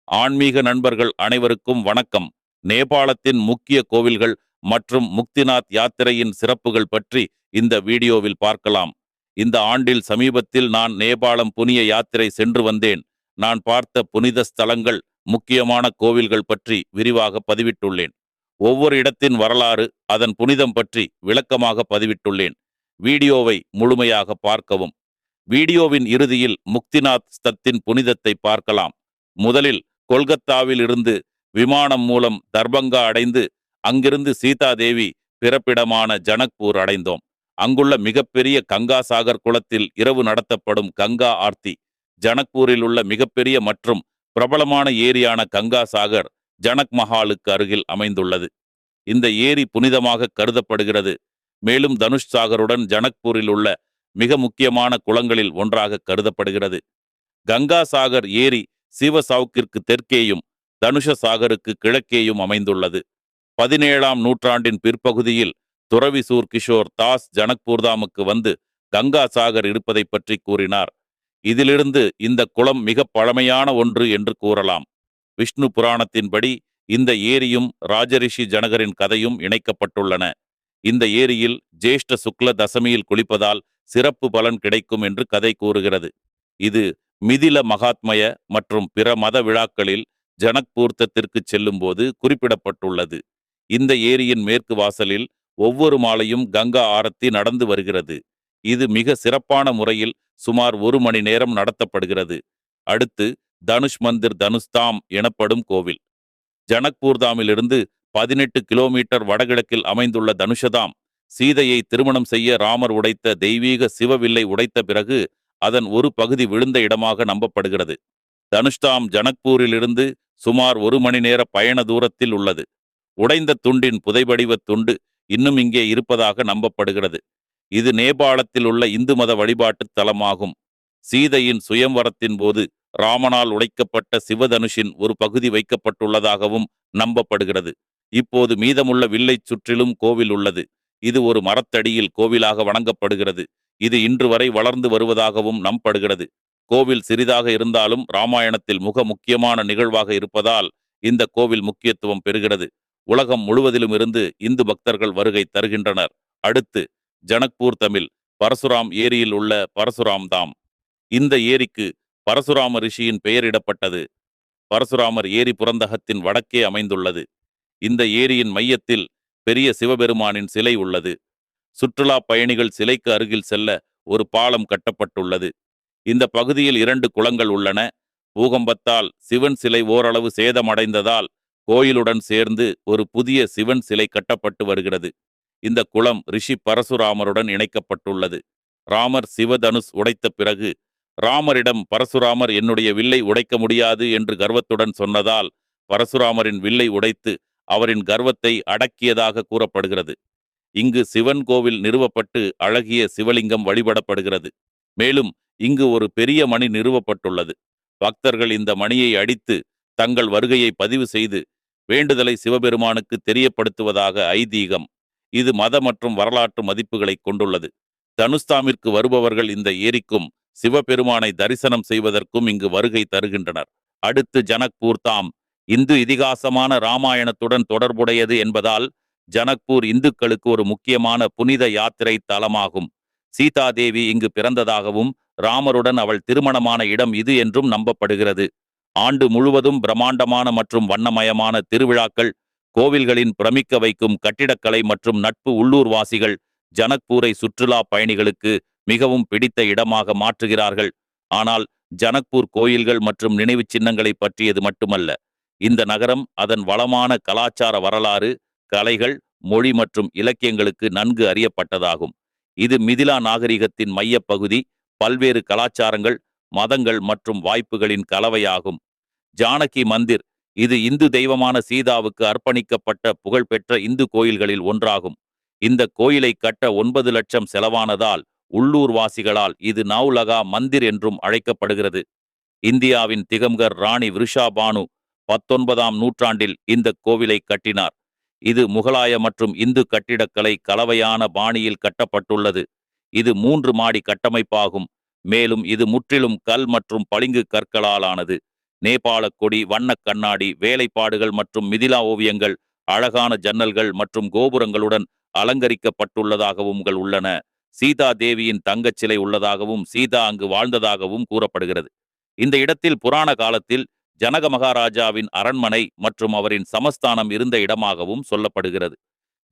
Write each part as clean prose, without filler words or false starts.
ஆன்மீக நண்பர்கள் அனைவருக்கும் வணக்கம். நேபாளத்தின் முக்கிய கோவில்கள் மற்றும் முக்திநாத் யாத்திரையின் சிறப்புகள் பற்றி இந்த வீடியோவில் பார்க்கலாம். இந்த ஆண்டில் சமீபத்தில் நான் நேபாளம் புனித யாத்திரை சென்று வந்தேன். நான் பார்த்த புனித ஸ்தலங்கள், முக்கியமான கோவில்கள் பற்றி விரிவாக பதிவிட்டுள்ளேன். ஒவ்வொரு இடத்தின் வரலாறு, அதன் புனிதம் பற்றி விளக்கமாக பதிவிட்டுள்ளேன். வீடியோவை முழுமையாக பார்க்கவும். வீடியோவின் இறுதியில் முக்திநாத் ஸ்தத்தின் புனிதத்தை பார்க்கலாம். முதலில் கொல்கத்தாவில் இருந்து விமானம் மூலம் தர்பங்கா அடைந்து அங்கிருந்து சீதாதேவி பிறப்பிடமான ஜனக்பூர் அடைந்தோம். அங்குள்ள மிகப்பெரிய கங்கா சாகர் குளத்தில் இரவு நடத்தப்படும் கங்கா ஆர்த்தி. ஜனக்பூரில் உள்ள மிகப்பெரிய மற்றும் பிரபலமான ஏரியான கங்கா சாகர் ஜனக் மஹாலுக்கு அருகில் அமைந்துள்ளது. இந்த ஏரி புனிதமாக கருதப்படுகிறது. மேலும் தனுஷ் சாகருடன் ஜனக்பூரில் உள்ள மிக முக்கியமான குளங்களில் ஒன்றாக கருதப்படுகிறது. கங்கா சாகர் ஏரி சிவ சவுக்கிற்கு தெற்கேயும் தனுஷ சாகருக்கு கிழக்கேயும் அமைந்துள்ளது. 17ஆம் நூற்றாண்டின் பிற்பகுதியில் துறவிசூர் கிஷோர் தாஸ் ஜனக்பூர்தாமுக்கு வந்து கங்கா சாகர் இருப்பதை பற்றி கூறினார். இதிலிருந்து இந்த குளம் மிக பழமையான ஒன்று என்று கூறலாம். விஷ்ணு புராணத்தின்படி இந்த ஏரியும் ராஜரிஷி ஜனகரின் கதையும் இணைக்கப்பட்டுள்ளன. இந்த ஏரியில் ஜேஷ்ட சுக்ல தசமியில் குளிப்பதால் சிறப்பு பலன் கிடைக்கும் என்று கதை கூறுகிறது. இது மிதில மகாத்மய மற்றும் பிற மத விழாக்களில் ஜனக்பூர்த்தத்திற்கு செல்லும்போது குறிப்பிடப்பட்டுள்ளது. இந்த ஏரியின் மேற்கு வாசலில் ஒவ்வொரு மாலையும் கங்கா ஆரத்தி நடந்து வருகிறது. இது மிக சிறப்பான முறையில் சுமார் 1 மணி நேரம் நடத்தப்படுகிறது. அடுத்து தனுஷ் மந்திர் தனுஷ்தாம் எனப்படும் கோவில். ஜனக்பூர்தாமிலிருந்து 18 கிலோமீட்டர் வடகிழக்கில் அமைந்துள்ள தனுஷதாம், சீதையை திருமணம் செய்ய ராமர் உடைத்த தெய்வீக சிவவில்லை உடைத்த பிறகு அதன் ஒரு பகுதி விழுந்த இடமாக நம்பப்படுகிறது. தனுஷ்தாம் ஜனக்பூரிலிருந்து சுமார் 1 மணி நேர பயண தூரத்தில் உள்ளது. உடைந்த துண்டின் புதைபடிவ துண்டு இன்னும் இங்கே இருப்பதாக நம்பப்படுகிறது. இது நேபாளத்தில் உள்ள இந்து மத வழிபாட்டு தலமாகும். சீதையின் சுயம்வரத்தின் போது ராமனால் உடைக்கப்பட்ட சிவதனுஷின் ஒரு பகுதி வைக்கப்பட்டுள்ளதாகவும் நம்பப்படுகிறது. இப்போது மீதமுள்ள வில்லை சுற்றிலும் கோவில் உள்ளது. இது ஒரு மரத்தடியில் கோவிலாக வணங்கப்படுகிறது. இது இன்று வரை வளர்ந்து வருவதாகவும் நம்பப்படுகிறது. கோவில் சிறிதாக இருந்தாலும் ராமாயணத்தில் முக்கியமான நிகழ்வாக இருப்பதால் இந்த கோவில் முக்கியத்துவம் பெறுகிறது. உலகம் முழுவதிலும் இருந்து இந்து பக்தர்கள் வருகை தருகின்றனர். அடுத்து ஜனக்பூர் தமிழ் பரசுராம் ஏரியில் உள்ள பரசுராம் தாம். இந்த ஏரிக்கு பரசுராம ரிஷியின் பெயரிடப்பட்டது. பரசுராமர் ஏரி புறந்தகத்தின் வடக்கே அமைந்துள்ளது. இந்த ஏரியின் மையத்தில் பெரிய சிவபெருமானின் சிலை உள்ளது. சுற்றுலா பயணிகள் சிலைக்கு அருகில் செல்ல ஒரு பாலம் கட்டப்பட்டுள்ளது. இந்த பகுதியில் 2 குளங்கள் உள்ளன. பூகம்பத்தால் சிவன் சிலை ஓரளவு சேதமடைந்ததால் கோயிலுடன் சேர்ந்து ஒரு புதிய சிவன் சிலை கட்டப்பட்டு வருகிறது. இந்த குளம் ரிஷி பரசுராமருடன் இணைக்கப்பட்டுள்ளது. ராமர் சிவதனுஷ் உடைத்த பிறகு ராமரிடம் பரசுராமர் என்னுடைய வில்லை உடைக்க முடியாது என்று கர்வத்துடன் சொன்னதால் பரசுராமரின் வில்லை உடைத்து அவரின் கர்வத்தை அடக்கியதாக கூறப்படுகிறது. இங்கு சிவன் கோவில் நிறுவப்பட்டு அழகிய சிவலிங்கம் வழிபடப்படுகிறது. மேலும் இங்கு ஒரு பெரிய மணி நிறுவப்பட்டுள்ளது. பக்தர்கள் இந்த மணியை அடித்து தங்கள் வருகையை பதிவு செய்து வேண்டுதலை சிவபெருமானுக்கு தெரியப்படுத்துவதாக ஐதீகம். இது மத மற்றும் வரலாற்று மதிப்புகளை கொண்டுள்ளது. தனுஷ்தாமிற்கு வருபவர்கள் இந்த ஏரிக்கும் சிவபெருமானை தரிசனம் செய்வதற்கும் இங்கு வருகை தருகின்றனர். அடுத்து ஜனக்பூர் தாம். இந்து இதிகாசமான ராமாயணத்துடன் தொடர்புடையது என்பதால் ஜனக்பூர் இந்துக்களுக்கு ஒரு முக்கியமான புனித யாத்திரை தலமாகும். சீதாதேவி இங்கு பிறந்ததாகவும் ராமருடன் அவள் திருமணமான இடம் இது என்றும் நம்பப்படுகிறது. ஆண்டு முழுவதும் பிரம்மாண்டமான மற்றும் வண்ணமயமான திருவிழாக்கள், கோவில்களின் பிரமிக்க வைக்கும் கட்டிடக்கலை மற்றும் நட்பு உள்ளூர்வாசிகள் ஜனக்பூரை சுற்றுலா பயணிகளுக்கு மிகவும் பிடித்த இடமாக மாற்றுகிறார்கள். ஆனால் ஜனக்பூர் கோயில்கள் மற்றும் நினைவு சின்னங்களை பற்றியது மட்டுமல்ல. இந்த நகரம் அதன் வளமான கலாச்சார வரலாறு, கலைகள், மொழி மற்றும் இலக்கியங்களுக்கு நன்கு அறியப்பட்டதாகும். இது மிதிலா நாகரிகத்தின் மையப்பகுதி, பல்வேறு கலாச்சாரங்கள், மதங்கள் மற்றும் வாய்ப்புகளின் கலவையாகும். ஜானகி மந்திர். இது இந்து தெய்வமான சீதாவுக்கு அர்ப்பணிக்கப்பட்ட புகழ்பெற்ற இந்து கோயில்களில் ஒன்றாகும். இந்த கோயிலை கட்ட 9 லட்சம் செலவானதால் உள்ளூர்வாசிகளால் இது நவ்லகா மந்திர் என்றும் அழைக்கப்படுகிறது. இந்தியாவின் திகம்பர் ராணி விருஷா பானு 19ஆம் நூற்றாண்டில் இந்த கோவிலை கட்டினார். இது முகலாய மற்றும் இந்து கட்டிடக்கலை கலவையான பாணியில் கட்டப்பட்டுள்ளது. இது 3 மாடி கட்டமைப்பாகும். மேலும் இது முற்றிலும் கல் மற்றும் பளிங்கு கற்களால் ஆனது. நேபாள கொடி, வண்ணக் கண்ணாடி, வேலைப்பாடுகள் மற்றும் மிதிலா ஓவியங்கள், அழகான ஜன்னல்கள் மற்றும் கோபுரங்களுடன் அலங்கரிக்கப்பட்டுள்ளதாகவும் உள்ளன. சீதா தேவியின் தங்கச் சிலை உள்ளதாகவும் சீதா அங்கு வாழ்ந்ததாகவும் கூறப்படுகிறது. இந்த இடத்தில் புராண காலத்தில் ஜனக மகாராஜாவின் அரண்மனை மற்றும் அவரின் சமஸ்தானம் இருந்த இடமாகவும் சொல்லப்படுகிறது.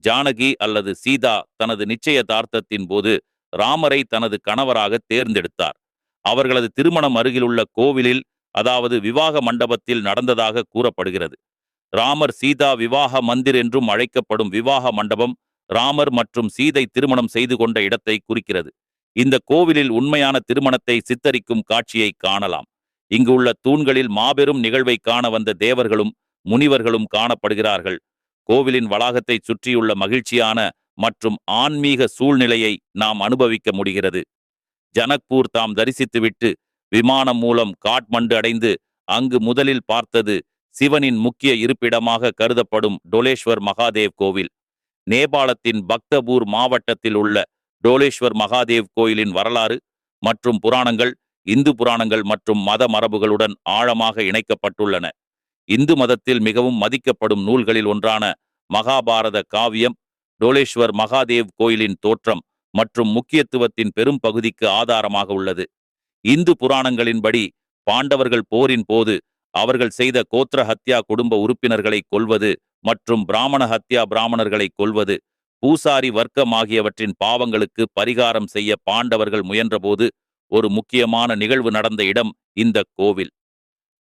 ஜானகி அல்லது சீதா தனது நிச்சயதார்த்தத்தின் போது ராமரை தனது கணவராக தேர்ந்தெடுத்தார். அவர்களது திருமணம் அருகிலுள்ள கோவிலில், அதாவது விவாக மண்டபத்தில் நடந்ததாக கூறப்படுகிறது. ராமர் சீதா விவாக மந்திர் என்றும் அழைக்கப்படும் விவாக மண்டபம் ராமர் மற்றும் சீதை திருமணம் செய்து கொண்ட இடத்தை குறிக்கிறது. இந்த கோவிலில் உண்மையான திருமணத்தை சித்தரிக்கும் காட்சியை காணலாம். இங்கு உள்ள தூண்களில் மாபெரும் நிகழ்வை காண வந்த தேவர்களும் முனிவர்களும் காணப்படுகிறார்கள். கோவிலின் வளாகத்தை சுற்றியுள்ள மகிழ்ச்சியான மற்றும் ஆன்மீக சூழ்நிலையை நாம் அனுபவிக்க முடிகிறது. ஜனக்பூர் தாம் தரிசித்துவிட்டு விமானம் மூலம் காட்மண்டு அடைந்து அங்கு முதலில் பார்த்தது சிவனின் முக்கிய இருப்பிடமாக கருதப்படும் டோலேஸ்வர் மகாதேவ் கோவில். நேபாளத்தின் பக்தபூர் மாவட்டத்தில் உள்ள டோலேஸ்வர் மகாதேவ் கோயிலின் வரலாறு மற்றும் புராணங்கள் இந்து புராணங்கள் மற்றும் மத மரபுகளுடன் ஆழமாக இணைக்கப்பட்டுள்ளன. இந்து மதத்தில் மிகவும் மதிக்கப்படும் நூல்களில் ஒன்றான மகாபாரத காவியம் டோலேஸ்வர் மகாதேவ் கோயிலின் தோற்றம் மற்றும் முக்கியத்துவத்தின் பெரும் பகுதிக்கு ஆதாரமாக உள்ளது. இந்து புராணங்களின்படி பாண்டவர்கள் போரின் போது அவர்கள் செய்த கோத்திர ஹத்யா குடும்ப உறுப்பினர்களை கொல்வது மற்றும் பிராமண ஹத்யா பிராமணர்களை கொல்வது, பூசாரி வர்க்கம் ஆகியவற்றின் பாவங்களுக்கு பரிகாரம் செய்ய பாண்டவர்கள் முயன்றபோது ஒரு முக்கியமான நிகழ்வு நடந்த இடம் இந்த கோவில்.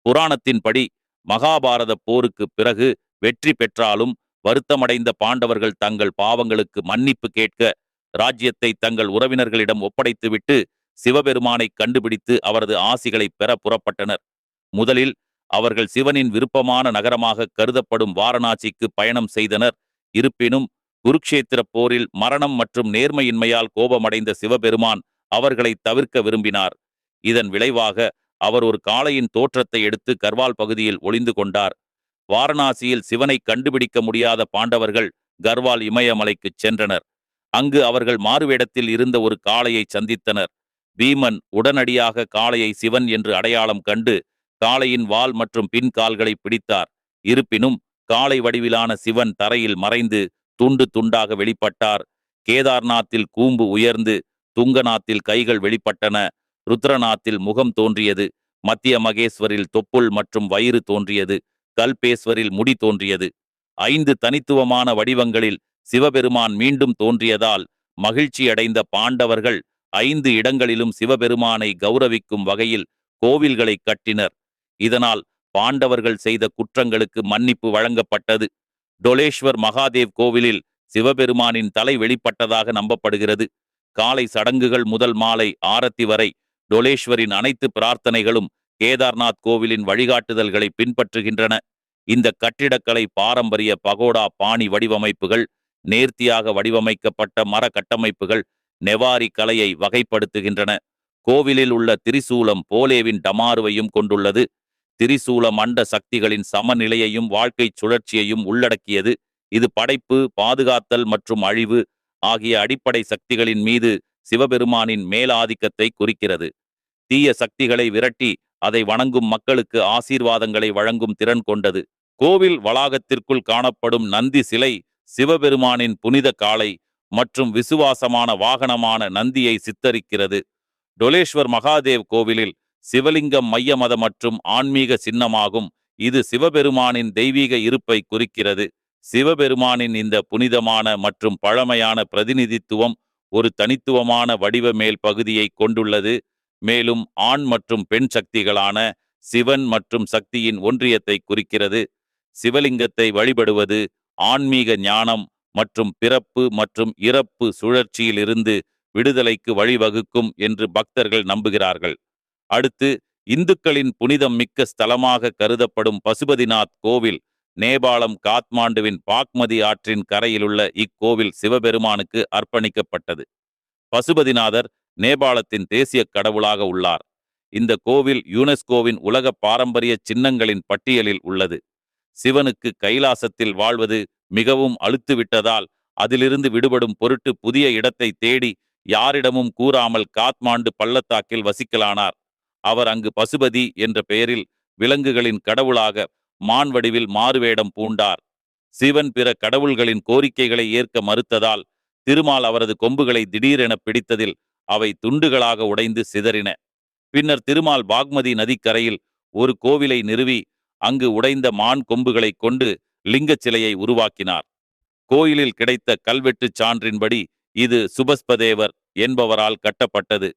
புராணத்தின்படி மகாபாரத போருக்கு பிறகு வெற்றி பெற்றாலும் வருத்தமடைந்த பாண்டவர்கள் தங்கள் பாவங்களுக்கு மன்னிப்பு கேட்க ராஜ்யத்தை தங்கள் உறவினர்களிடம் ஒப்படைத்துவிட்டு சிவபெருமானை கண்டுபிடித்து அவரது ஆசிகளை பெற புறப்பட்டனர். முதலில் அவர்கள் சிவனின் விருப்பமான நகரமாக கருதப்படும் வாரணாசிக்கு பயணம் செய்தனர். இருப்பினும் குருக்ஷேத்திர போரில் மரணம் மற்றும் நேர்மையின்மையால் கோபமடைந்த சிவபெருமான் அவர்களை தவிர்க்க விரும்பினார். இதன் விளைவாக அவர் ஒரு காளையின் தோற்றத்தை எடுத்து கர்வால் பகுதியில் ஒளிந்து கொண்டார். வாரணாசியில் சிவனை கண்டுபிடிக்க முடியாத பாண்டவர்கள் கர்வால் இமயமலைக்குச் சென்றனர். அங்கு அவர்கள் மாறுவேடத்தில் இருந்த ஒரு காளையை சந்தித்தனர். பீமன் உடனடியாக காளையை சிவன் என்று அடையாளம் கண்டு காளையின் வால் மற்றும் பின் கால்களை பிடித்தார். இருப்பினும் காளை வடிவிலான சிவன் தரையில் மறைந்து துண்டு துண்டாக வெளிப்பட்டார். கேதார்நாத்தில் கூம்பு உயர்ந்து, துங்கநாத்தில் கைகள் வெளிப்பட்டன, ருத்ரநாத்தில் முகம் தோன்றியது, மத்திய மகேஸ்வரில் தொப்புள் மற்றும் வயிறு தோன்றியது, கல்பேஸ்வரில் முடி தோன்றியது. 5 தனித்துவமான வடிவங்களில் சிவபெருமான் மீண்டும் தோன்றியதால் மகிழ்ச்சியடைந்த பாண்டவர்கள் 5 இடங்களிலும் சிவபெருமானை கௌரவிக்கும் வகையில் கோவில்களை கட்டினர். இதனால் பாண்டவர்கள் செய்த குற்றங்களுக்கு மன்னிப்பு வழங்கப்பட்டது. டோலேஸ்வர் மகாதேவ் கோவிலில் சிவபெருமானின் தலை வெளிப்பட்டதாக நம்பப்படுகிறது. காலை சடங்குகள் முதல் மாலை ஆரத்தி வரை டோலேஸ்வரின் அனைத்து பிரார்த்தனைகளும் கேதார்நாத் கோவிலின் வழிகாட்டுதல்களை பின்பற்றுகின்றன. இந்த கட்டிடக்கலை பாரம்பரிய பகோடா பாணி வடிவமைப்புகள், நேர்த்தியாக வடிவமைக்கப்பட்ட மர கட்டமைப்புகள் நெவாரி கலையை வகைப்படுத்துகின்றன. கோவிலில் உள்ள திரிசூலம் போலேவின் டமாருவையும் கொண்டுள்ளது. திரிசூலம் அண்ட சக்திகளின் சமநிலையையும் வாழ்க்கை சுழற்சியையும் உள்ளடக்கியது. இது படைப்பு, பாதுகாத்தல் மற்றும் அழிவு ஆகிய அடிப்படை சக்திகளின் மீது சிவபெருமானின் மேலாதிக்கத்தை குறிக்கிறது. தீய சக்திகளை விரட்டி அதை வணங்கும் மக்களுக்கு ஆசீர்வாதங்களை வழங்கும் திறன் கொண்டது. கோவில் வளாகத்திற்குள் காணப்படும் நந்தி சிலை சிவபெருமானின் புனித காளை மற்றும் விசுவாசமான வாகனமான நந்தியை சித்தரிக்கிறது. டோலேஸ்வர் மகாதேவ் கோவிலில் சிவலிங்கம் மையமத மற்றும் ஆன்மீக சின்னமாகும். இது சிவபெருமானின் தெய்வீக இருப்பை குறிக்கிறது. சிவபெருமானின் இந்த புனிதமான மற்றும் பழமையான பிரதிநிதித்துவம் ஒரு தனித்துவமான வடிவ மேல் பகுதியை கொண்டுள்ளது, மேலும் ஆண் மற்றும் பெண் சக்திகளான சிவன் மற்றும் சக்தியின் ஒன்றியத்தை குறிக்கிறது. சிவலிங்கத்தை வழிபடுவது ஆன்மீக ஞானம் மற்றும் பிறப்பு மற்றும் இறப்பு சுழற்சியிலிருந்து விடுதலைக்கு வழிவகுக்கும் என்று பக்தர்கள் நம்புகிறார்கள். அடுத்து, இந்துக்களின் புனிதம் மிக்க ஸ்தலமாக கருதப்படும் பசுபதிநாத் கோவில். நேபாளம் காத்மாண்டுவின் பாக்மதி ஆற்றின் கரையிலுள்ள இக்கோவில் சிவபெருமானுக்கு அர்ப்பணிக்கப்பட்டது. பசுபதிநாதர் நேபாளத்தின் தேசிய கடவுளாக உள்ளார். இந்த கோவில் யுனெஸ்கோவின் உலக பாரம்பரிய சின்னங்களின் பட்டியலில் உள்ளது. சிவனுக்கு கைலாசத்தில் வாழ்வது மிகவும் அலுத்துவிட்டதால் அதிலிருந்து விடுபடும் பொருட்டு புதிய இடத்தை தேடி யாரிடமும் கூறாமல் காத்மாண்டு பள்ளத்தாக்கில் வசிக்கலானார். அவர் அங்கு பசுபதி என்ற பெயரில் விலங்குகளின் கடவுளாக மான் வடிவில் மாறுவேடம் பூண்டார். சிவன் பிற கடவுள்களின் கோரிக்கைகளை ஏற்க மறுத்ததால் திருமால் அவரது கொம்புகளை திடீரென பிடித்ததில் அவை துண்டுகளாக உடைந்து சிதறின. பின்னர் திருமால் பாக்மதி நதிக்கரையில் ஒரு கோவிலை நிறுவி அங்கு உடைந்த மான் கொம்புகளைக் கொண்டு லிங்கச் சிலையை உருவாக்கினார். கோயிலில் கிடைத்த கல்வெட்டுச் சான்றின்படி இது சுபஸ்பதேவர் என்பவரால் கட்டப்பட்டது.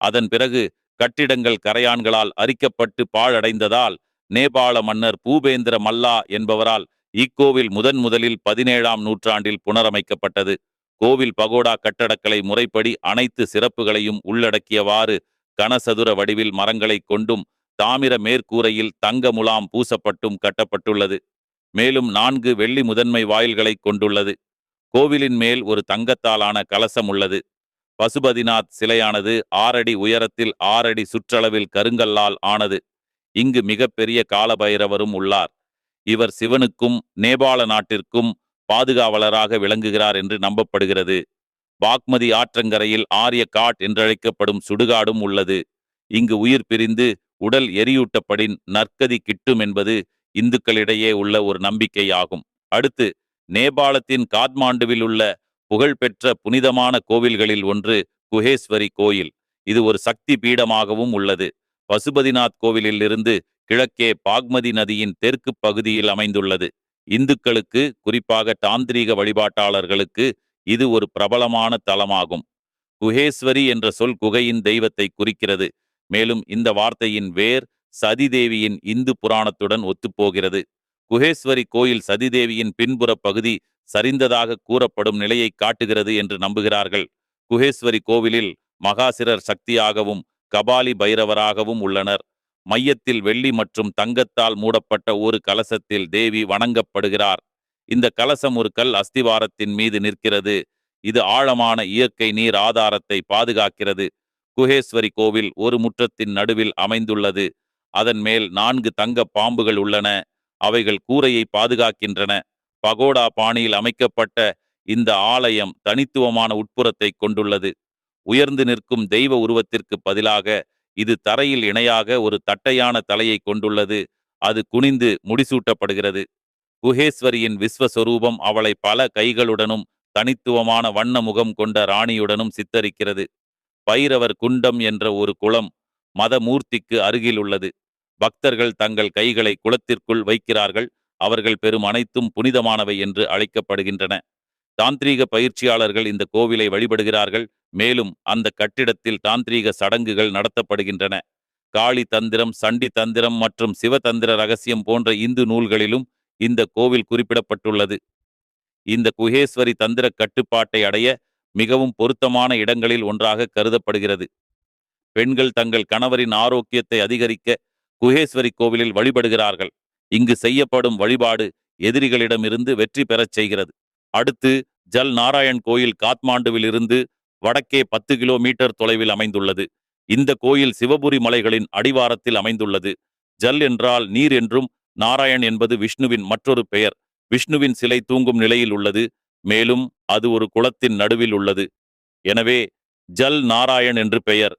அதன் பிறகு கட்டிடங்கள் கரையான்களால் அரிக்கப்பட்டு பாழடைந்ததால் நேபாள மன்னர் பூபேந்திர மல்லா என்பவரால் இக்கோவில் முதலில் 17ஆம் நூற்றாண்டில் புனரமைக்கப்பட்டது. கோவில் பகோடா கட்டடக்கலை முறைப்படி அனைத்து சிறப்புகளையும் உள்ளடக்கியவாறு கனசதுர வடிவில் மரங்களைக் கொண்டும் தாமிர மேற்கூரையில் தங்க முலாம் பூசப்பட்டும் கட்டப்பட்டுள்ளது. மேலும் 4 வெள்ளி முதன்மை வாயில்களைக் கொண்டுள்ளது. கோவிலின் மேல் ஒரு தங்கத்தாலான கலசம் உள்ளது. பசுபதிநாத் சிலையானது 6 அடி உயரத்தில் 6 அடி சுற்றளவில் கருங்கல்லால் ஆனது. இங்கு மிகப்பெரிய காலபைரவரும் உள்ளார். இவர் சிவனுக்கும் நேபாள நாட்டிற்கும் பாதுகாவலராக விளங்குகிறார் என்று நம்பப்படுகிறது. பாக்மதி ஆற்றங்கரையில் ஆரிய காட் என்றழைக்கப்படும் சுடுகாடும் உள்ளது. இங்கு உயிர் பிரிந்து உடல் எரியூட்டப்படின் நற்கதி கிட்டும் என்பது இந்துக்களிடையே உள்ள ஒரு நம்பிக்கை ஆகும். அடுத்து நேபாளத்தின் காத்மாண்டுவில் உள்ள புகழ்பெற்ற புனிதமான கோவில்களில் ஒன்று குஹேஸ்வரி கோயில். இது ஒரு சக்தி பீடமாகவும் உள்ளது. பசுபதிநாத் கோவிலில் இருந்து கிழக்கே பாக்மதி நதியின் தெற்கு பகுதியில் அமைந்துள்ளது. இந்துக்களுக்கு, குறிப்பாக தாந்திரீக வழிபாட்டாளர்களுக்கு இது ஒரு பிரபலமான தலமாகும். குஹேஸ்வரி என்ற சொல் குகையின் தெய்வத்தை குறிக்கிறது. மேலும் இந்த வார்த்தையின் வேர் சதிதேவியின் இந்து புராணத்துடன் ஒத்துப்போகிறது. குஹேஸ்வரி கோயில் சதிதேவியின் பின்புற பகுதி சரிந்ததாக கூறப்படும் நிலையை காட்டுகிறது என்று நம்புகிறார்கள். குஹேஸ்வரி கோவிலில் மகாசிரர் சக்தியாகவும் கபாலி பைரவராகவும் உள்ளனர். மையத்தில் வெள்ளி மற்றும் தங்கத்தால் மூடப்பட்ட ஒரு கலசத்தில் தேவி வணங்கப்படுகிறார். இந்த கலசம் ஒரு கல் அஸ்திவாரத்தின் மீது நிற்கிறது. இது ஆழமான இயற்கை நீர் ஆதாரத்தை பாதுகாக்கிறது. குஹேஸ்வரி கோவில் ஒரு முற்றத்தின் நடுவில் அமைந்துள்ளது. அதன் மேல் 4 தங்க பாம்புகள் உள்ளன. அவைகள் கூரையை பாதுகாக்கின்றன. பகோடா பாணியில் அமைக்கப்பட்ட இந்த ஆலயம் தனித்துவமான உட்புறத்தை கொண்டுள்ளது. உயர்ந்து நிற்கும் தெய்வ உருவத்திற்கு பதிலாக இது தரையில் இணையாக ஒரு தட்டையான தலையை கொண்டுள்ளது. அது குனிந்து முடிசூட்டப்படுகிறது. குஹேஸ்வரியின் விஸ்வஸ்வரூபம் அவளை பல கைகளுடனும் தனித்துவமான வண்ண முகம் கொண்ட ராணியுடனும் சித்தரிக்கிறது. பைரவர் குண்டம் என்ற ஒரு குளம் மதமூர்த்திக்கு அருகில் உள்ளது. பக்தர்கள் தங்கள் கைகளை குளத்திற்குள் வைக்கிறார்கள். அவர்கள் பெறும் அனைத்தும் புனிதமானவை என்று அழைக்கப்படுகின்றன. தாந்திரீக பயிற்சியாளர்கள் இந்த கோவிலை வழிபடுகிறார்கள். மேலும் அந்த கட்டிடத்தில் தாந்திரீக சடங்குகள் நடத்தப்படுகின்றன. காளி தந்திரம், சண்டி தந்திரம் மற்றும் சிவதந்திர ரகசியம் போன்ற இந்து நூல்களிலும் இந்த கோவில் குறிப்பிடப்பட்டுள்ளது. இந்த குஹேஸ்வரி தந்திர கட்டுப்பாட்டை அடைய மிகவும் பொருத்தமான இடங்களில் ஒன்றாக கருதப்படுகிறது. பெண்கள் தங்கள் கணவரின் ஆரோக்கியத்தை அதிகரிக்க குஹேஸ்வரி கோவிலில் வழிபடுகிறார்கள். இங்கு செய்யப்படும் வழிபாடு எதிரிகளிடமிருந்து வெற்றி பெறச் செய்கிறது. அடுத்து ஜல் நாராயண் கோயில் காத்மாண்டுவில் இருந்து வடக்கே 10 கிலோமீட்டர் தொலைவில் அமைந்துள்ளது. இந்த கோயில் சிவபுரி மலைகளின் அடிவாரத்தில் அமைந்துள்ளது. ஜல் என்றால் நீர் என்றும், நாராயண் என்பது விஷ்ணுவின் மற்றொரு பெயர். விஷ்ணுவின் சிலை தூங்கும் நிலையில் உள்ளது. மேலும் அது ஒரு குளத்தின் நடுவில் உள்ளது. எனவே ஜல் நாராயண் என்று பெயர்.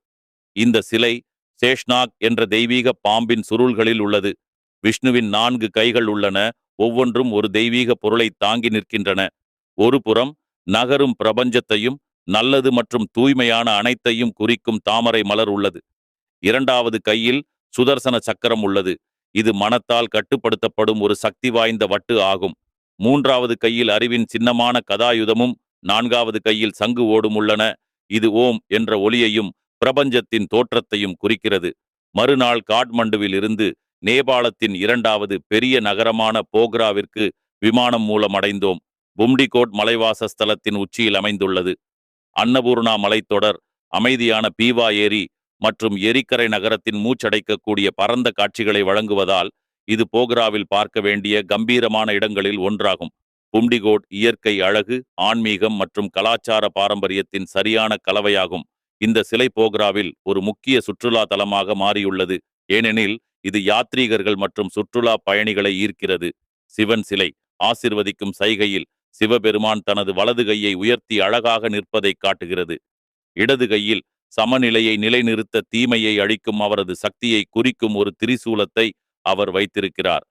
இந்த சிலை சேஷ்நாக் என்ற தெய்வீக பாம்பின் சுருள்களில் உள்ளது. விஷ்ணுவின் 4 கைகள் உள்ளன. ஒவ்வொன்றும் ஒரு தெய்வீக பொருளை தாங்கி நிற்கின்றன. ஒரு புறம் நகரும் பிரபஞ்சத்தையும் நல்லது மற்றும் தூய்மையான அனைத்தையும் குறிக்கும் தாமரை மலர் உள்ளது. 2வது கையில் சுதர்சன சக்கரம் உள்ளது. இது மனத்தால் கட்டுப்படுத்தப்படும் ஒரு சக்தி வாய்ந்த வட்டு ஆகும். 3வது கையில் அறிவின் சின்னமான கதாயுதமும் 4வது கையில் சங்கு ஓடும் உள்ளன. இது ஓம் என்ற ஒலியையும் பிரபஞ்சத்தின் தோற்றத்தையும் குறிக்கிறது. மறுநாள் காட்மண்டுவில் இருந்து நேபாளத்தின் 2வது பெரிய நகரமான போக்ராவிற்கு விமானம் மூலம் அடைந்தோம். பும்டிகோட் மலைவாசஸ்தலத்தின் உச்சியில் அமைந்துள்ளது. அன்னபூர்ணா மலைத்தொடர், அமைதியான பீவா ஏரி மற்றும் எரிக்கரை நகரத்தின் மூச்சடைக்கக்கூடிய பரந்த காட்சிகளை வழங்குவதால் இது போக்ராவில் பார்க்க வேண்டிய கம்பீரமான இடங்களில் ஒன்றாகும். பும்டிகோட் இயற்கை அழகு, ஆன்மீகம் மற்றும் கலாச்சார பாரம்பரியத்தின் சரியான கலவையாகும். இந்த சிலை போக்ராவில் ஒரு முக்கிய சுற்றுலா தலமாக மாறியுள்ளது. ஏனெனில் இது யாத்ரீகர்கள் மற்றும் சுற்றுலா பயணிகளை ஈர்க்கிறது. சிவன் சிலை ஆசிர்வதிக்கும் சைகையில் சிவபெருமான் தனது வலது கையை உயர்த்தி அழகாக நிற்பதை காட்டுகிறது. இடது கையில் சமநிலையை நிலைநிறுத்த தீமையை அழிக்கும் அவரது சக்தியை குறிக்கும் ஒரு திரிசூலத்தை அவர் வைத்திருக்கிறார்.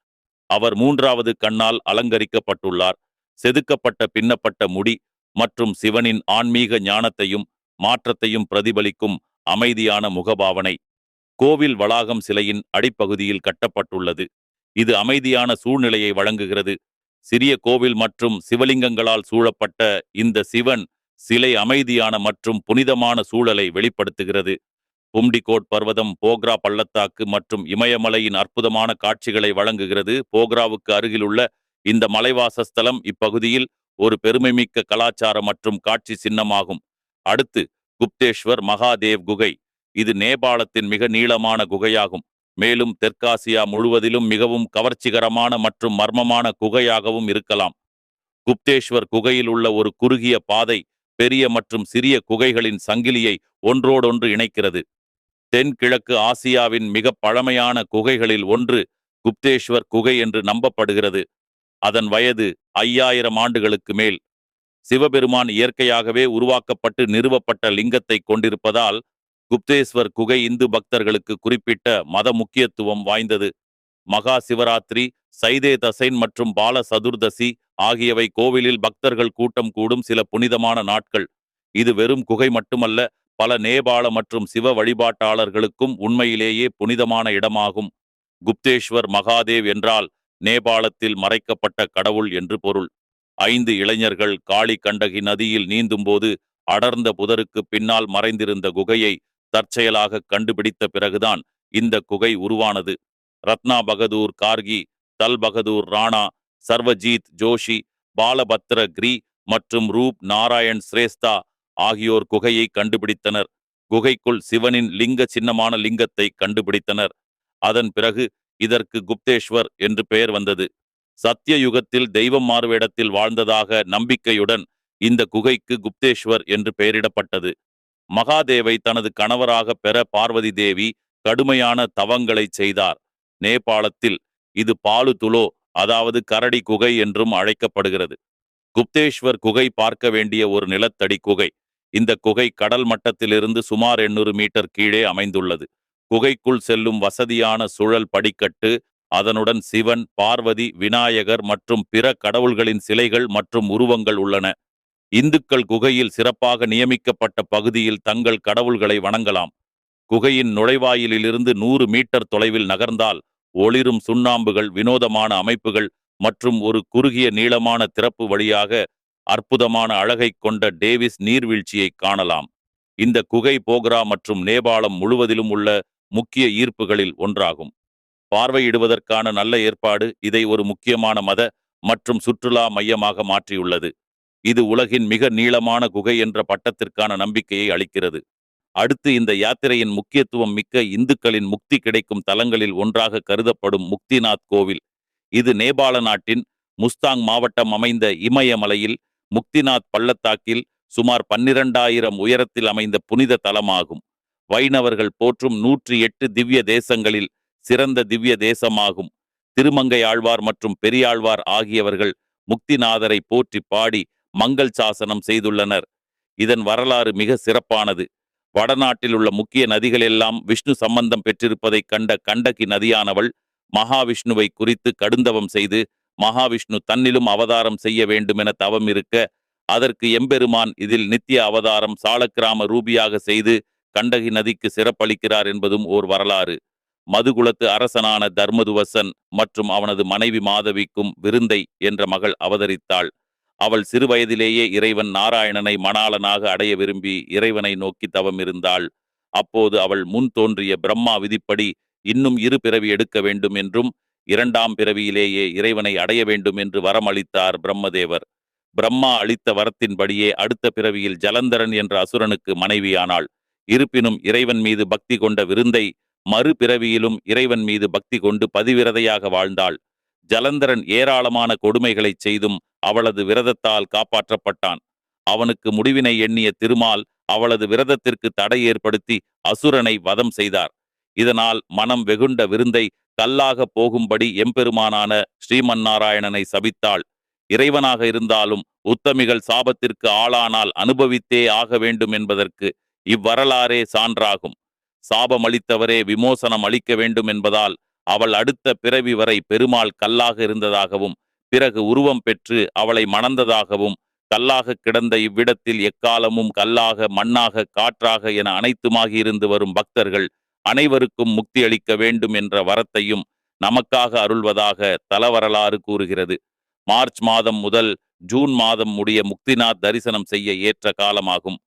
அவர் மூன்றாவது கண்ணால் அலங்கரிக்கப்பட்டுள்ளார். செதுக்கப்பட்ட பின்னப்பட்ட முடி மற்றும் சிவனின் ஆன்மீக ஞானத்தையும் மாற்றத்தையும் பிரதிபலிக்கும் அமைதியான முகபாவனை. கோவில் வளாகம் சிலையின் அடிப்பகுதியில் கட்டப்பட்டுள்ளது. இது அமைதியான சூழ்நிலையை வழங்குகிறது. சிறிய கோவில் மற்றும் சிவலிங்கங்களால் சூழப்பட்ட இந்த சிவன் சிலை அமைதியான மற்றும் புனிதமான சூழலை வெளிப்படுத்துகிறது. பும்டிகோட் பர்வதம் போக்ரா பள்ளத்தாக்கு மற்றும் இமயமலையின் அற்புதமான காட்சிகளை வழங்குகிறது. போக்ராவுக்கு அருகிலுள்ள இந்த மலைவாசஸ்தலம் இப்பகுதியில் ஒரு பெருமைமிக்க கலாச்சார மற்றும் காட்சி சின்னமாகும். அடுத்து குப்தேஸ்வர் மகாதேவ் குகை. இது நேபாளத்தின் மிக நீளமான குகையாகும். மேலும் தெற்காசியா முழுவதிலும் மிகவும் கவர்ச்சிகரமான மற்றும் மர்மமான குகையாகவும் இருக்கலாம். குப்தேஸ்வர் குகையில் உள்ள ஒரு குறுகிய பாதை பெரிய மற்றும் சிறிய குகைகளின் சங்கிலியை ஒன்றோடொன்று இணைக்கிறது. தென்கிழக்கு ஆசியாவின் மிக பழமையான குகைகளில் ஒன்று குப்தேஸ்வர் குகை என்று நம்பப்படுகிறது. அதன் வயது 5000 ஆண்டுகளுக்கு மேல். சிவபெருமான் இயற்கையாகவே உருவாக்கப்பட்டு நிறுவப்பட்ட லிங்கத்தை கொண்டிருப்பதால் குப்தேஸ்வர் குகை இந்து பக்தர்களுக்கு குறிப்பிட்ட மத முக்கியத்துவம் வாய்ந்தது. மகா சிவராத்திரி, சைதே தசைன் மற்றும் பால சதுர்தசி ஆகியவை கோவிலில் பக்தர்கள் கூட்டம் கூடும் சில புனிதமான நாட்கள். இது வெறும் குகை மட்டுமல்ல, பல நேபாள மற்றும் சிவ வழிபாட்டாளர்களுக்கும் உண்மையிலேயே புனிதமான இடமாகும். குப்தேஸ்வர் மகாதேவ் என்றால் நேபாளத்தில் மறைக்கப்பட்ட கடவுள் என்று பொருள். 5 இளைஞர்கள் காளி கண்டகி நதியில் நீந்தும்போது அடர்ந்த புதருக்கு பின்னால் மறைந்திருந்த குகையை தற்செயலாக கண்டுபிடித்த பிறகுதான் இந்த குகை உருவானது. ரத்னா பகதூர் கார்கி, தல் பகதூர் ராணா, சர்வஜீத் ஜோஷி, பாலபத்ர கிரி மற்றும் ரூப் நாராயண் சிரேஸ்தா ஆகியோர் குகையை கண்டுபிடித்தனர். குகைக்குள் சிவனின் லிங்க சின்னமான லிங்கத்தை கண்டுபிடித்தனர். அதன் பிறகு இதற்கு குப்தேஸ்வர் என்று பெயர் வந்தது. சத்திய யுகத்தில் தெய்வம் மாறுவேடத்தில் வாழ்ந்ததாக நம்பிக்கையுடன் இந்த குகைக்கு குப்தேஸ்வர் என்று பெயரிடப்பட்டது. மகாதேவை தனது கணவராக பெற பார்வதி தேவி கடுமையான தவங்களை செய்தார். நேபாளத்தில் இது பாலு துலோ, அதாவது கரடி குகை என்றும் அழைக்கப்படுகிறது. குப்தேஸ்வர் குகை பார்க்க வேண்டிய ஒரு நிலத்தடி குகை. இந்த குகை கடல் மட்டத்திலிருந்து சுமார் 800 மீட்டர் கீழே அமைந்துள்ளது. குகைக்குள் செல்லும் வசதியான சுழல் படிக்கட்டு, அதனுடன் சிவன், பார்வதி, விநாயகர் மற்றும் பிற கடவுள்களின் சிலைகள் மற்றும் உருவங்கள் உள்ளன. இந்துக்கள் குகையில் சிறப்பாக நியமிக்கப்பட்ட பகுதியில் தங்கள் கடவுள்களை வணங்கலாம். குகையின் நுழைவாயிலிலிருந்து 100 மீட்டர் தொலைவில் நகர்ந்தால் ஒளிரும் சுண்ணாம்புகள், வினோதமான அமைப்புகள் மற்றும் ஒரு குறுகிய நீளமான திறப்பு வழியாக அற்புதமான அழகை கொண்ட டேவிஸ் நீர்வீழ்ச்சியை காணலாம். இந்த குகை போக்ரா மற்றும் நேபாளம் முழுவதிலும் உள்ள முக்கிய ஈர்ப்புகளில் ஒன்றாகும். பார்வையிடுவதற்கான நல்ல ஏற்பாடு இதை ஒரு முக்கியமான மத மற்றும் சுற்றுலா மையமாக மாற்றியுள்ளது. இது உலகின் மிக நீளமான குகை என்ற பட்டத்திற்கான நம்பிக்கையை அளிக்கிறது. அடுத்து இந்த யாத்திரையின் முக்கியத்துவம் மிக்க இந்துக்களின் முக்தி கிடைக்கும் தலங்களில் ஒன்றாக கருதப்படும் முக்திநாத் கோவில். இது நேபாள நாட்டின் முஸ்தாங் மாவட்டம் அமைந்த இமயமலையில் முக்திநாத் பள்ளத்தாக்கில் சுமார் 12,000 உயரத்தில் அமைந்த புனித தலமாகும். வைணவர்கள் போற்றும் 108 திவ்ய தேசங்களில் சிறந்த திவ்ய தேசமாகும். திருமங்கை ஆழ்வார் மற்றும் பெரியாழ்வார் ஆகியவர்கள் முக்திநாதரை போற்றி பாடி மங்கள் சாசனம் செய்துள்ளனர். இதன் வரலாறு மிக சிறப்பானது. வடநாட்டில் உள்ள முக்கிய நதிகள் எல்லாம் விஷ்ணு சம்பந்தம் பெற்றிருப்பதை கண்ட கண்டகி நதியானவள் மகாவிஷ்ணுவை குறித்து கடுந்தவம் செய்து மகாவிஷ்ணு தன்னிலும் அவதாரம் செய்ய வேண்டுமென தவம் இருக்க, அதற்கு எம்பெருமான் இதில் நித்திய அவதாரம் சாலக்கிராம ரூபியாக செய்து கண்டகி நதிக்கு சிறப்பளிக்கிறார் என்பதும் ஓர் வரலாறு. மதுகுலத்து அரசனான தர்மதுவசன் மற்றும் அவனது மனைவி மாதவிக்கும் விருந்தை என்ற மகள் அவதரித்தாள். அவள் சிறுவயதிலேயே இறைவன் நாராயணனை மணாளனாக அடைய விரும்பி இறைவனை நோக்கி தவம் இருந்தாள். அப்போது அவள் முன் தோன்றிய பிரம்மா விதிப்படி இன்னும் 2 பிறவி எடுக்க வேண்டும் என்றும் 2ஆம் பிறவியிலேயே இறைவனை அடைய வேண்டும் என்று வரம் அளித்தார் பிரம்மதேவர். பிரம்மா அளித்த வரத்தின்படியே அடுத்த பிறவியில் ஜலந்தரன் என்ற அசுரனுக்கு மனைவியானாள். இருப்பினும் இறைவன் மீது பக்தி கொண்ட விருந்தை மறுபிறவியிலும் இறைவன் மீது பக்தி கொண்டு பதிவிரதையாக வாழ்ந்தாள். ஜலந்தரன் ஏராளமான கொடுமைகளை செய்தும் அவளது விரதத்தால் காப்பாற்றப்பட்டான். அவனுக்கு முடிவினை எண்ணிய திருமால் அவளது விரதத்திற்கு தடை ஏற்படுத்தி அசுரனை வதம் செய்தார். இதனால் மனம் வெகுண்ட விருந்தை கல்லாக போகும்படி எம்பெருமானான ஸ்ரீமன்னாராயணனை சபித்தாள். இறைவனாக இருந்தாலும் உத்தமிகள் சாபத்திற்கு ஆளானால் அனுபவித்தே ஆக வேண்டும் என்பதற்கு இவ்வரலாறே சான்றாகும். சாபமளித்தவரே விமோசனம் அளிக்க வேண்டும் என்பதால் அவள் அடுத்த பிறவி வரை பெருமாள் கல்லாக இருந்ததாகவும் பிறகு உருவம் பெற்று அவளை மணந்ததாகவும் கல்லாக கிடந்த இவ்விடத்தில் எக்காலமும் கல்லாக மண்ணாக காற்றாக என அனைத்துமாகி இருந்து வரும் பக்தர்கள் அனைவருக்கும் முக்தி அளிக்க வேண்டும் என்ற வரத்தையும் நமக்காக அருள்வதாக தலவரலாறு கூறுகிறது. மார்ச் மாதம் முதல் ஜூன் மாதம் முடிய முக்திநாத் தரிசனம் செய்ய ஏற்ற காலமாகும்.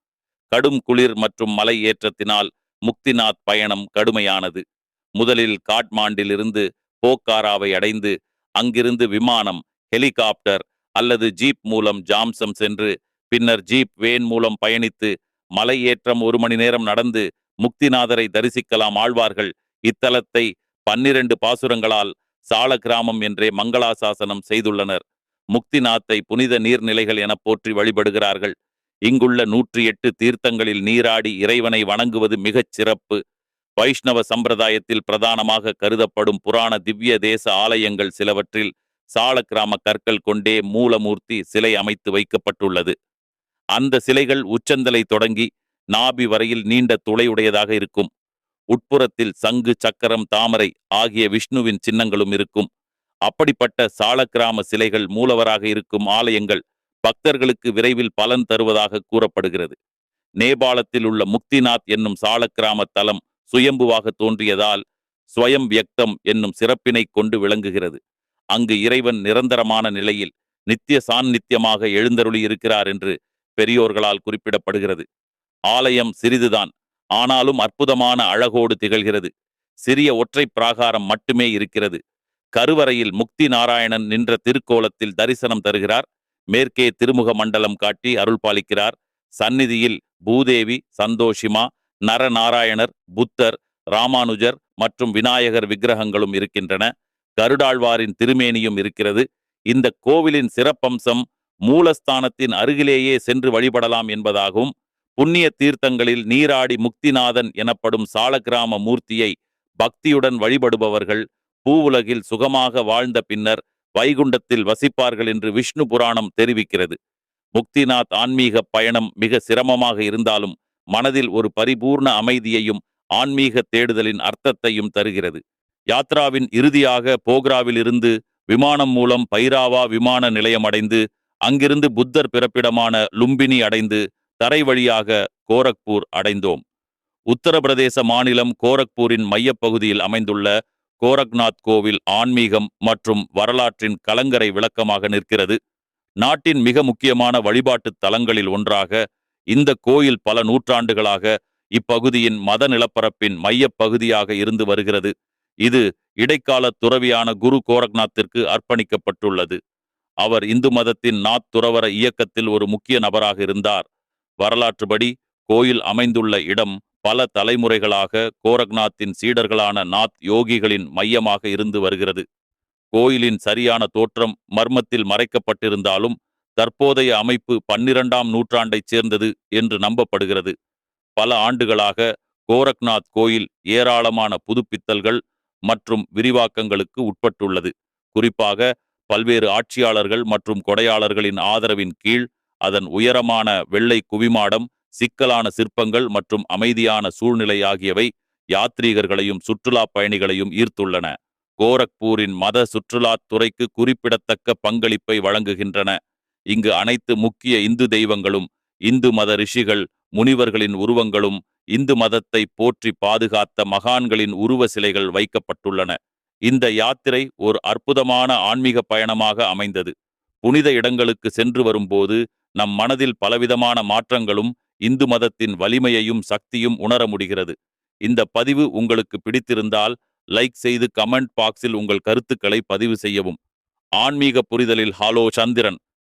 கடும் குளிர் மற்றும் மலை ஏற்றத்தினால் முக்திநாத் பயணம் கடுமையானது. முதலில் காட்மாண்டிலிருந்து போக்காராவை அடைந்து அங்கிருந்து விமானம், ஹெலிகாப்டர் அல்லது ஜீப் மூலம் ஜாம்சம் சென்று பின்னர் ஜீப் வேன் மூலம் பயணித்து மலை ஏற்றம் 1 மணி நேரம் நடந்து முக்திநாதரை தரிசிக்கலாம் ஆழ்வார்கள். இத்தலத்தை 12 பாசுரங்களால் சால கிராமம் என்றே மங்களாசாசனம் செய்துள்ளனர். முக்திநாத்தை புனித நீர்நிலைகள் என போற்றி வழிபடுகிறார்கள். இங்குள்ள 108 தீர்த்தங்களில் நீராடி இறைவனை வணங்குவது மிகச் சிறப்பு. வைஷ்ணவ சம்பிரதாயத்தில் பிரதானமாக கருதப்படும் புராண திவ்ய தேச ஆலயங்கள் சிலவற்றில் சால கிராம கற்கள் கொண்டே மூலமூர்த்தி சிலை அமைத்து வைக்கப்பட்டுள்ளது. அந்த சிலைகள் உச்சந்தலை தொடங்கி நாபி வரையில் நீண்ட துளையுடையதாக இருக்கும். உட்புறத்தில் சங்கு, சக்கரம், தாமரை ஆகிய விஷ்ணுவின் சின்னங்களும் இருக்கும். அப்படிப்பட்ட சாலக்கிராம சிலைகள் மூலவராக இருக்கும் ஆலயங்கள் பக்தர்களுக்கு விரைவில் பலன் தருவதாக கூறப்படுகிறது. நேபாளத்தில் உள்ள முக்திநாத் என்னும் சாலக்கிராம தலம் சுயம்புவாக தோன்றியதால் ஸ்வயம் வியக்தம் என்னும் சிறப்பினை கொண்டு விளங்குகிறது. அங்கு இறைவன் நிரந்தரமான நிலையில் நித்திய சாநித்தியமாக எழுந்தருளி இருக்கிறார் என்று பெரியோர்களால் குறிப்பிடப்படுகிறது. ஆலயம் சிறிதுதான், ஆனாலும் அற்புதமான அழகோடு திகழ்கிறது. சிறிய ஒற்றை பிராகாரம் மட்டுமே இருக்கிறது. கருவறையில் முக்தி நாராயணன் நின்ற திருக்கோலத்தில் தரிசனம் தருகிறார். மேற்கே திருமுக மண்டலம் காட்டி அருள் பாலிக்கிறார். சந்நிதியில் பூதேவி, சந்தோஷிமா, நரநாராயணர், புத்தர், ராமானுஜர் மற்றும் விநாயகர் விக்கிரகங்களும் இருக்கின்றன. கருடாழ்வாரின் திருமேனியும் இருக்கிறது. இந்த கோவிலின் சிறப்பம்சம் மூலஸ்தானத்தின் அருகிலேயே சென்று வழிபடலாம் என்பதாகவும் புண்ணிய தீர்த்தங்களில் நீராடி முக்திநாதன் எனப்படும் சாலக்கிராம மூர்த்தியை பக்தியுடன் வழிபடுபவர்கள் பூவுலகில் சுகமாக வாழ்ந்த பின்னர் வைகுண்டத்தில் வசிப்பார்கள் என்று விஷ்ணு புராணம் தெரிவிக்கிறது. முக்திநாத் ஆன்மீக பயணம் மிக சிரமமாக இருந்தாலும் மனதில் ஒரு பரிபூர்ண அமைதியையும் ஆன்மீக தேடுதலின் அர்த்தத்தையும் தருகிறது. யாத்ராவின் இறுதியாக போக்ராவில் இருந்து விமானம் மூலம் பைராவா விமான நிலையம் அடைந்து அங்கிருந்து புத்தர் பிறப்பிடமான லும்பினி அடைந்து தரை வழியாக கோரக்பூர் அடைந்தோம். உத்தரப்பிரதேச மாநிலம் கோரக்பூரின் மையப்பகுதியில் அமைந்துள்ள கோரக்நாத் கோவில் ஆன்மீகம் மற்றும் வரலாற்றின் கலங்கரை விளக்கமாக நிற்கிறது. நாட்டின் மிக முக்கியமான வழிபாட்டு தலங்களில் ஒன்றாக இந்த கோயில் பல நூற்றாண்டுகளாக இப்பகுதியின் மத நிலப்பரப்பின் மையப்பகுதியாக இருந்து வருகிறது. இது இடைக்கால துறவியான குரு கோரக்நாத்திற்கு அர்ப்பணிக்கப்பட்டுள்ளது. அவர் இந்து மதத்தின் நாத் துறவர இயக்கத்தில் ஒரு முக்கிய நபராக இருந்தார். வரலாற்றுப்படி கோயில் அமைந்துள்ள இடம் பல தலைமுறைகளாக கோரக்நாத்தின் சீடர்களான நாத் யோகிகளின் மையமாக இருந்து வருகிறது. கோயிலின் சரியான தோற்றம் மர்மத்தில் மறைக்கப்பட்டிருந்தாலும் தற்போதைய அமைப்பு 12ஆம் நூற்றாண்டைச் சேர்ந்தது என்று நம்பப்படுகிறது. பல ஆண்டுகளாக கோரக்நாத் கோயில் ஏராளமான புதுப்பித்தல்கள் மற்றும் விரிவாக்கங்களுக்கு உட்பட்டுள்ளது. குறிப்பாக பல்வேறு ஆட்சியாளர்கள் மற்றும் கொடையாளர்களின் ஆதரவின் கீழ் அதன் உயரமான வெள்ளை குவிமாடம், சிக்கலான சிற்பங்கள் மற்றும் அமைதியான சூழ்நிலை ஆகியவை யாத்ரீகர்களையும் சுற்றுலா பயணிகளையும் ஈர்த்துள்ளன. கோரக்பூரின் மத சுற்றுலாத் துறைக்கு குறிப்பிடத்தக்க பங்களிப்பை வழங்குகின்றன. இங்கு அனைத்து முக்கிய இந்து தெய்வங்களும், இந்து மத ரிஷிகள், முனிவர்களின் உருவங்களும், இந்து மதத்தை போற்றி பாதுகாத்த மகான்களின் உருவ சிலைகள் வைக்கப்பட்டுள்ளன. இந்த யாத்திரை ஒரு அற்புதமான ஆன்மீக பயணமாக அமைந்தது. புனித இடங்களுக்கு சென்று வரும்போது நம் மனதில் பலவிதமான மாற்றங்களும் இந்து மதத்தின் வலிமையையும் சக்தியும் உணர முடிகிறது. இந்த பதிவு உங்களுக்கு பிடித்திருந்தால் லைக் செய்து கமெண்ட் பாக்ஸில் உங்கள் கருத்துக்களை பதிவு செய்யவும். ஆன்மீக புரிதலில் ஹாலோ சந்திரன்